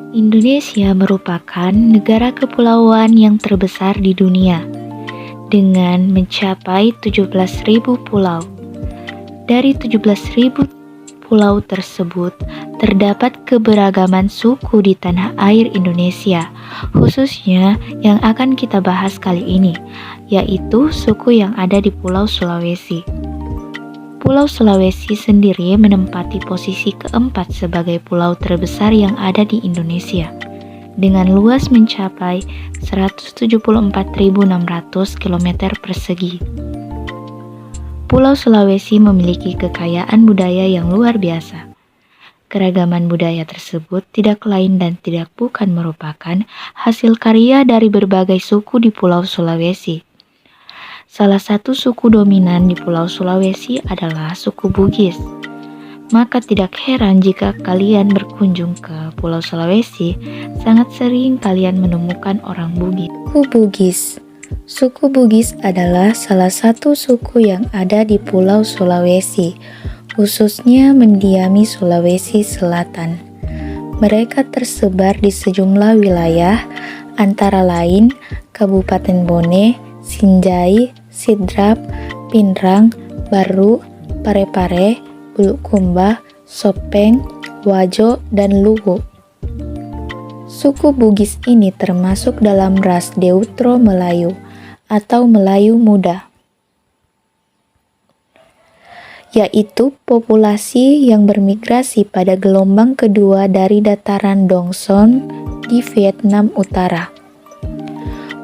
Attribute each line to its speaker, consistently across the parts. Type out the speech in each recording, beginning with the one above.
Speaker 1: Indonesia merupakan negara kepulauan yang terbesar di dunia, dengan mencapai 17.000 pulau. Dari 17.000 pulau tersebut, terdapat keberagaman suku di tanah air Indonesia, khususnya yang akan kita bahas kali ini, yaitu suku yang ada di Pulau Sulawesi. Pulau Sulawesi sendiri menempati posisi keempat sebagai pulau terbesar yang ada di Indonesia, dengan luas mencapai 174.600 km persegi. Pulau Sulawesi memiliki kekayaan budaya yang luar biasa. Keragaman budaya tersebut tidak lain dan tidak bukan merupakan hasil karya dari berbagai suku di Pulau Sulawesi. Salah satu suku dominan di Pulau Sulawesi adalah suku Bugis. Maka tidak heran jika kalian berkunjung ke Pulau Sulawesi, sangat sering kalian menemukan orang Bugis. Suku Bugis. Suku Bugis adalah salah satu suku yang ada di Pulau Sulawesi, khususnya mendiami Sulawesi Selatan. Mereka tersebar di sejumlah wilayah, antara lain Kabupaten Bone, Sinjai, Sidrap, Pinrang, Baru, Parepare, Bulukumba, Sopeng, Wajo, dan Luwu. Suku Bugis ini termasuk dalam ras Deutero Melayu atau Melayu Muda, yaitu populasi yang bermigrasi pada gelombang kedua dari dataran Dong Son di Vietnam Utara.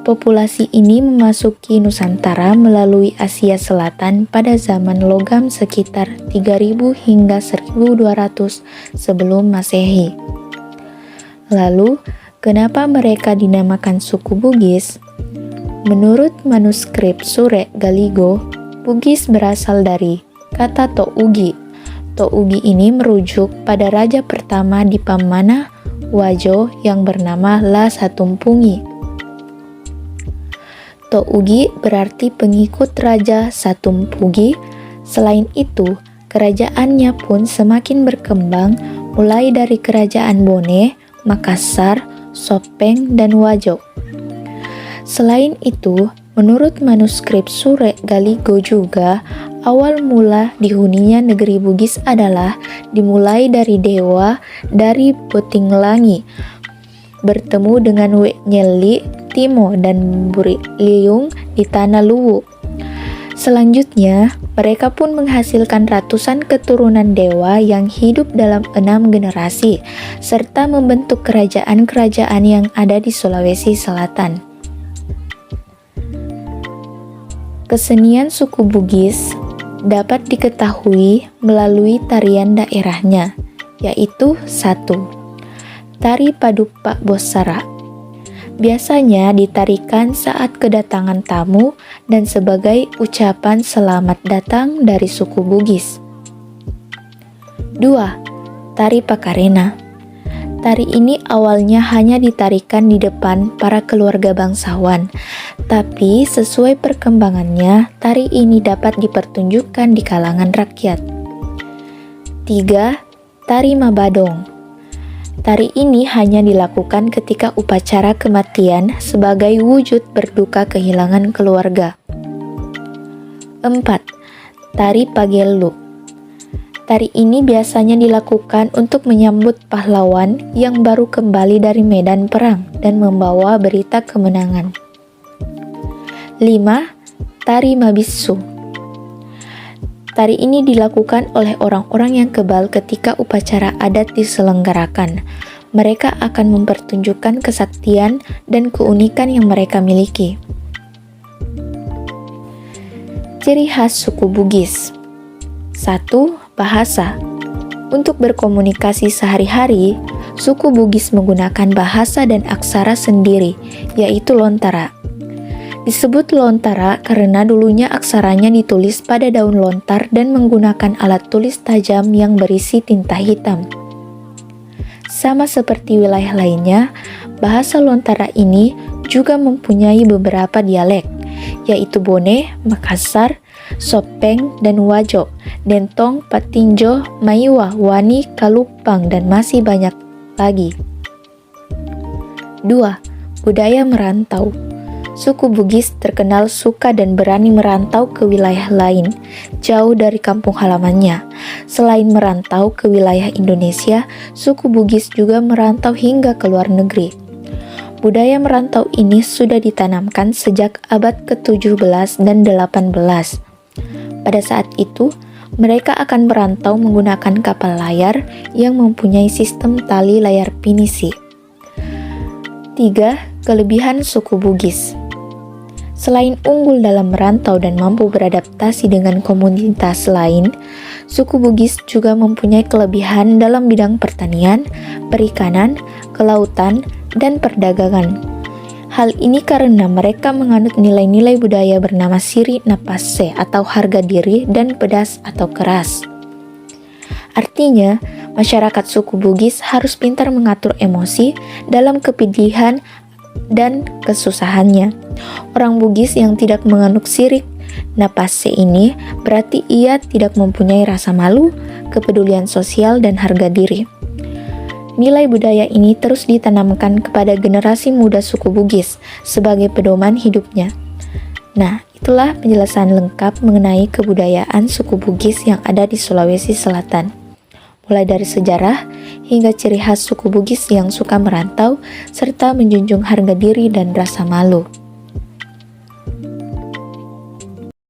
Speaker 1: Populasi ini memasuki Nusantara melalui Asia Selatan pada zaman logam sekitar 3000 hingga 1200 sebelum Masehi. Lalu, kenapa mereka dinamakan suku Bugis? Menurut manuskrip Surek Galigo, Bugis berasal dari kata Tougi. Tougi ini merujuk pada raja pertama di Pamana, Wajo yang bernama La Satumpungi. Tougi berarti pengikut Raja Satumpugi. Selain itu, kerajaannya pun semakin berkembang mulai dari kerajaan Bone, Makassar, Sopeng, dan Wajo. Selain itu, menurut manuskrip Surek Galigo juga, awal mula dihuninya negeri Bugis adalah dimulai dari dewa dari Botinglangi, bertemu dengan Wek Nyeli, Timo, dan Buri Liung di Tanah Luwu. Selanjutnya, mereka pun menghasilkan ratusan keturunan dewa yang hidup dalam 6 generasi, serta membentuk kerajaan-kerajaan yang ada di Sulawesi Selatan. Kesenian suku Bugis dapat diketahui melalui tarian daerahnya, yaitu 1. Tari Padupak Bosara. Biasanya ditarikan saat kedatangan tamu dan sebagai ucapan selamat datang dari suku Bugis. 2. Tari Pakarena. Tari ini awalnya hanya ditarikan di depan para keluarga bangsawan, tapi sesuai perkembangannya, tari ini dapat dipertunjukkan di kalangan rakyat. 3. Tari Mabadong. Tari ini hanya dilakukan ketika upacara kematian sebagai wujud berduka kehilangan keluarga. 4. Tari Pagelu. Tari ini biasanya dilakukan untuk menyambut pahlawan yang baru kembali dari medan perang dan membawa berita kemenangan. 5. Tari Mabisu. Tari ini dilakukan oleh orang-orang yang kebal ketika upacara adat diselenggarakan. Mereka akan mempertunjukkan kesaktian dan keunikan yang mereka miliki. Ciri khas suku Bugis. 1. Bahasa. Untuk berkomunikasi sehari-hari, suku Bugis menggunakan bahasa dan aksara sendiri, yaitu Lontara. Disebut lontara karena dulunya aksaranya ditulis pada daun lontar dan menggunakan alat tulis tajam yang berisi tinta hitam. Sama seperti wilayah lainnya, bahasa lontara ini juga mempunyai beberapa dialek, yaitu Bone, Makassar, Sopeng, dan Wajo, Dentong, Patinjo, Maiwa, Wani, Kalupang, dan masih banyak lagi. 2. Budaya merantau. Suku Bugis terkenal suka dan berani merantau ke wilayah lain, jauh dari kampung halamannya. Selain merantau ke wilayah Indonesia, suku Bugis juga merantau hingga ke luar negeri. Budaya merantau ini sudah ditanamkan sejak abad ke-17 dan 18. Pada saat itu, mereka akan merantau menggunakan kapal layar yang mempunyai sistem tali layar pinisi. 3. Kelebihan suku Bugis. Selain unggul dalam merantau dan mampu beradaptasi dengan komunitas lain, suku Bugis juga mempunyai kelebihan dalam bidang pertanian, perikanan, kelautan, dan perdagangan. Hal ini karena mereka menganut nilai-nilai budaya bernama siri napase atau harga diri dan pedas atau keras. Artinya, masyarakat suku Bugis harus pintar mengatur emosi dalam kepedihan dan kesusahannya. Orang Bugis yang tidak menganut sirik napase ini berarti ia tidak mempunyai rasa malu, kepedulian sosial, dan harga diri. Nilai budaya ini terus ditanamkan kepada generasi muda suku Bugis sebagai pedoman hidupnya. Nah, itulah penjelasan lengkap mengenai kebudayaan suku Bugis yang ada di Sulawesi Selatan. Mulai dari sejarah hingga ciri khas suku Bugis yang suka merantau serta menjunjung harga diri dan rasa malu.